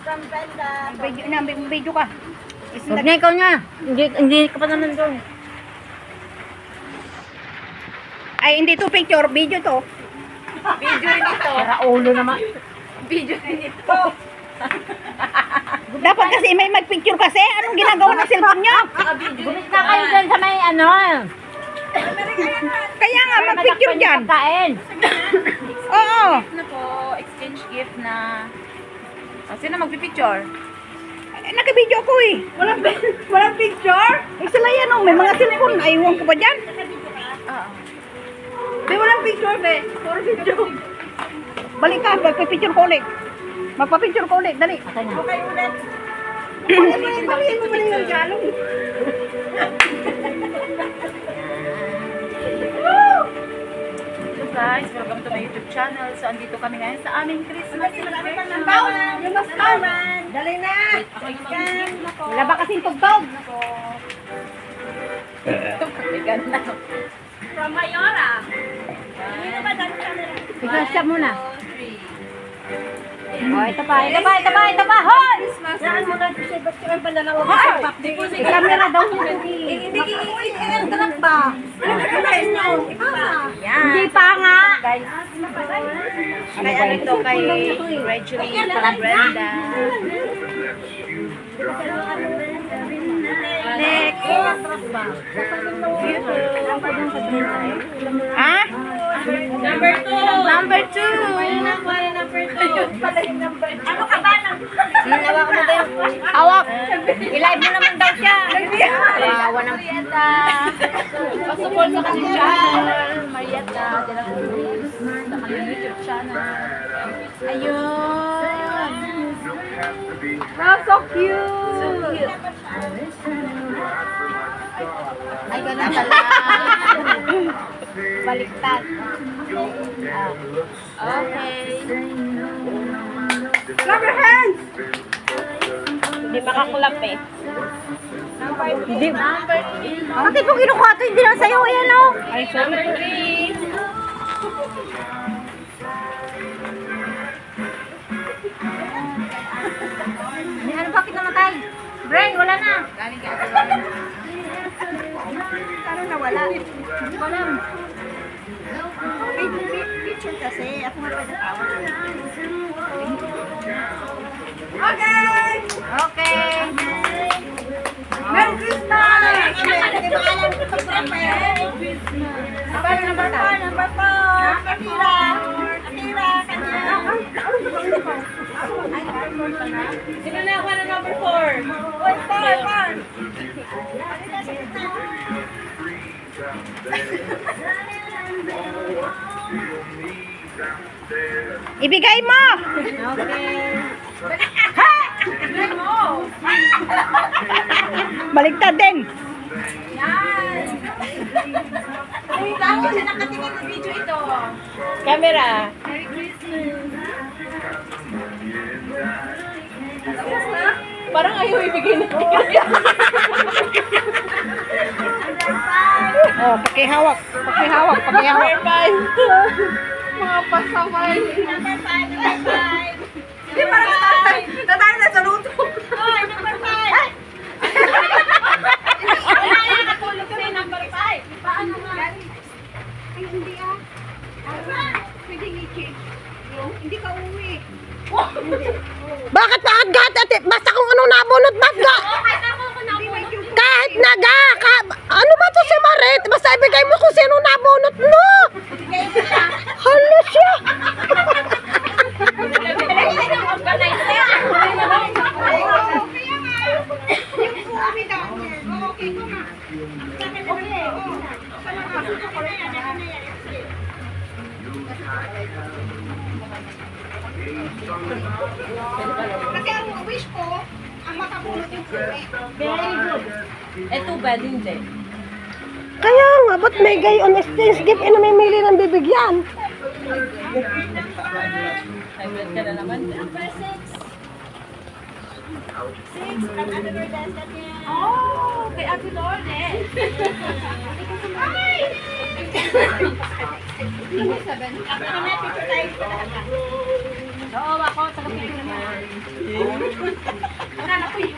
from Brenda. Video ka. Huwag na ikaw niya. Hindi ka pa naman doon. Ay, hindi to picture. Video to. Video rin ito. Para ulo naman. Video rin ito. Dapat kasi may mag-picture kasi. Anong ginagawa ng cellphone niya? Gulit na kayo dyan sa may ano. Kaya nga, mag-picture dyan. Kain. Oo. Na po, exchange gift na. O, sino magpipicture? Naka-video ko eh. Walang picture? Eh, sila yan oh. May mga cellphone. Aywan ko pa dyan. Oo. May walang picture, be. Puro video. Balik ka. Magpa-picture ko ulit. Magpa-picture ko ulit. Dali. Asan na? Okay, ulit. Palihin mo na yung galong. So guys, welcome to my YouTube channel. So, andito kami ngayon sa aming Christmas celebration. Yung mascara. Dali na. Wala ba kasing tugtog? Ito, katigan na. From Mayora. Hindi ba dahil camera? Ika-stop muna. Oh, ito pa. Hoy! Saan mo na siya? Ba't kayo ba dalawa? May camera daw mo. Hindi ka ba? Hindi pa nga. Guys, kay ano ito, kay Reggie from Brenda. Next. Ha? Number 2. Number 2. Ano ka ba? Hawak mo daw. Hawak. I-live mo naman daw siya. Kawawa ng pita. Pasupport sa kanyang channel. Marietta de la Cruz. Sa kanyang YouTube channel. Ayun. Wow, so cute. So cute. Ay, ganun pala. Baliktad. Okay. Clap your hands! Hindi makakulap eh. Hindi. Number 3. Bakit mo kinukuha ito? Hindi lang sa'yo. Ayan o. Ay, number 3. Ano, bakit namatay? Brain, wala na. Galing ka. Paano nawala? Wala. Picture kasi. Ako nga pwede tawa. Okay! Okay. Merry Christmas! Hindi ba alam ko pag-grab Paano na bata? Number 4! Akira! Akira! Sino na ako na number 4? Ibigay mo! Baligtad din! Uy, ako siya nakatingin ng video ito. Camera. Merry Christmas. Parang ayaw ibigay na. Oh, pakihawak. Pakihawak. Pakihawak. Mga pasaway. Number 5. Hindi parang natalo na sa luto. Ay, number 5. Wala yan, natulog kasi number 5. Paano nga? Ay, hindi ah. Pwede i-change. Hindi ka uwi. Bakit agad? Basta kung ano nabunot, bagga. Kahit ako kung nabunod. Kahit naga. Ano ba to si Marit? Basta ibigay mo kung sino nabunot mo. Hala siya. Kasi ang wish ko, ang makabulot yung kuwi. Very good. Ito ba din din? Kaya nga, ba't may gayon exchange gift na may mili ng bibigyan? Hybrid ka na naman. Number 6. 6 from Ate Lourdes. Oh, kay Ate Lourdes. Ay! Number 7. Ako na may picture tayo. Oo, ako. Taga-picture mo. Wala na po yun.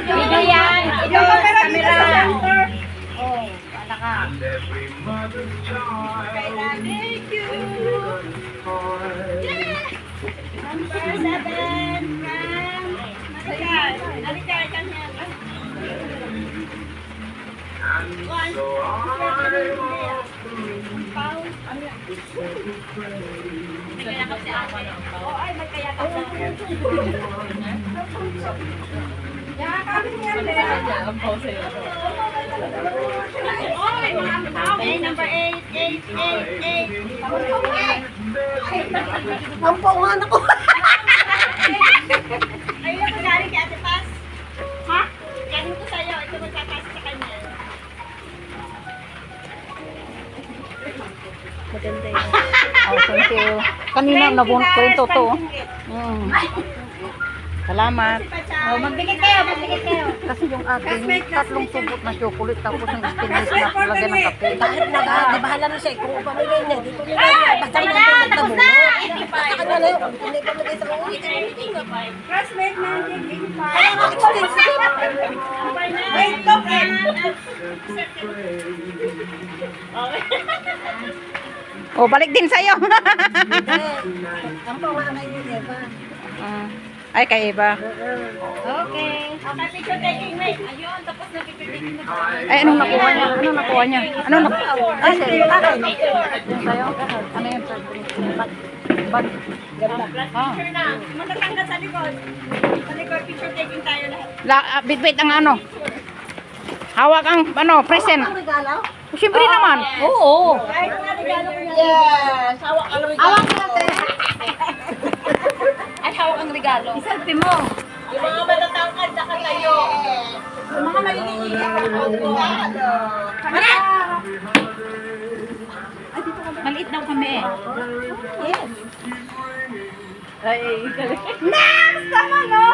Video yan. Ito, camera. Oh, wala ka. Thank you. Number 7 from Maricar. Maricar, kanya. Nagkayakap si Ate. Oo, ay, magkayakap na. Yakapin niya, Okay, number 8. 8. Ang paungan ako. Ayun ang galing kay Ate Paz. Ha? Galing ko sa'yo. Ito magkakasa sa kanya. Maganda yun. Oh, thank you. Kanina nabunot ko yung toto. Salamat. Oh, magbigay kayo. Kasi yung ating tatlong subot na chocolate tapos ng stainless na lagyan ng kape. Bakit di bahala na siya kung pamilya niya, dito niya na basta Tapos na na, tapos na. sa kanya na yun, hindi pa nagay sa uwi. Classmate na yung 85. Wait, token. Oh, balik din sa'yo. Ang panganay niya ba? Ay, kay Eva. Okay. Okay, picture taking, wait. Ayun, tapos na picture taking na. Ay, anong nakuha niya? Anong nakuha niya? Anong nakuha? Ay, sa'yo. Yung sa'yo? Ano yun? Bag. Ah. Picture na. Matatanggal sa likod. Sa likod, picture taking tayo lahat. Bit-bit ang ano. Hawak ang ano, present. Regalo? Siyempre naman. Oo. Kahit nga regalo ko niya. Yes! Hawak ang regalo. Hawak mo natin. Ay, hawak ang regalo. Iselfie mo. Yung mga matatangkad na katayo. Yung mga maliliit. Maliit daw kami eh. Next! Tama, no?